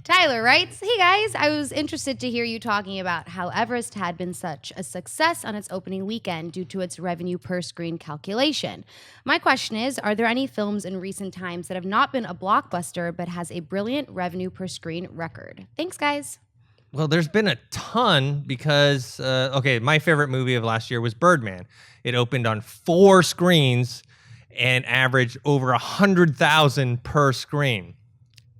Tyler writes, hey guys, I was interested to hear you talking about how Everest had been such a success on its opening weekend due to its revenue per screen calculation. My question is, are there any films in recent times that have not been a blockbuster but has a brilliant revenue per screen record? Thanks, guys. Well, there's been a ton because, my favorite movie of last year was Birdman. It opened on 4 screens and averaged over 100,000 per screen.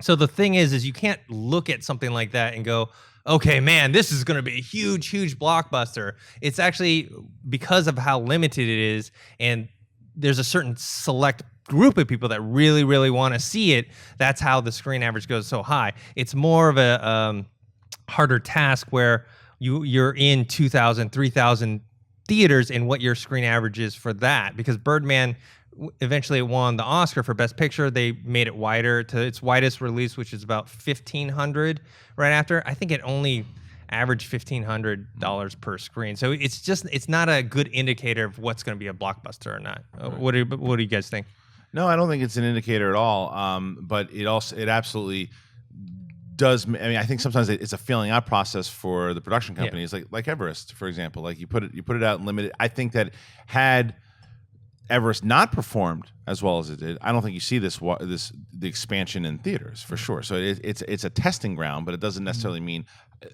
So the thing is you can't look at something like that and go, okay, man, this is going to be a huge, huge blockbuster. It's actually because of how limited it is, and there's a certain select group of people that really, really want to see it. That's how the screen average goes so high. It's more of a harder task where you're in 2,000, 3,000 theaters and what your screen average is for that, because Birdman eventually won the Oscar for Best Picture. They made it wider to its widest release, which is about 1,500 right after. I think it only averaged $1,500 per screen. So it's not a good indicator of what's going to be a blockbuster or not. What do you guys think? No, I don't think it's an indicator at all. But it absolutely does. I mean, I think sometimes it's a filling out process for the production companies, like Everest, for example. Like you put it out and limited. I think that had Everest not performed as well as it did, I don't think you see the expansion in theaters for sure. So it's a testing ground, but it doesn't necessarily mean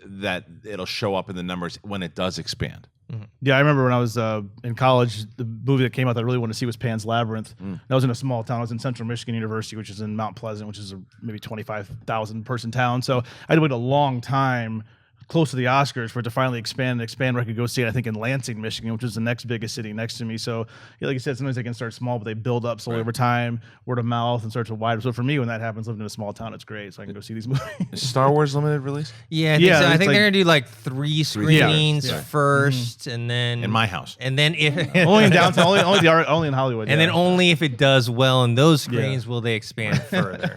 that it'll show up in the numbers when it does expand. Mm-hmm. Yeah, I remember when I was in college, the movie that came out that I really wanted to see was Pan's Labyrinth. That was in a small town. I was in Central Michigan University, which is in Mount Pleasant, which is a maybe 25,000 person town. So I had to wait a long time close to the Oscars for it to finally expand where I could go see it, I think in Lansing, Michigan, which is the next biggest city next to me. So like you said, sometimes they can start small, but they build up slowly over time, word of mouth, and start to widen. So for me, when that happens, living in a small town, it's great. So I can go see these movies. Is Star Wars limited release? Yeah, I think they're going to do like 3 screenings first, and then... In my house. And then if... only in downtown, only in Hollywood. And then only if it does well in those screens will they expand further.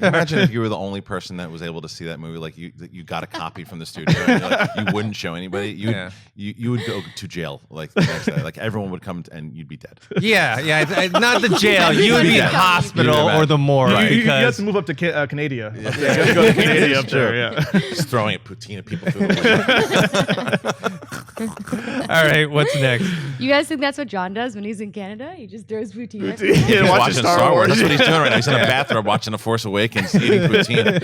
Imagine if you were the only person that was able to see that movie, like you got a copy from the studio, and you wouldn't show anybody. You would go to jail like the next day. Like everyone would come and you'd be dead. Yeah, not the jail. You would be in hospital or the morgue. Right. You have to move up to Canada. You have to go to Canada up there. Yeah. Just throwing a poutine at people through the window. All right, what's next? You guys think that's what John does when he's in Canada? He just throws poutine at He's people? watching Star Wars. That's what he's doing right now. He's in a bathrobe watching The Force Awakens, eating poutine.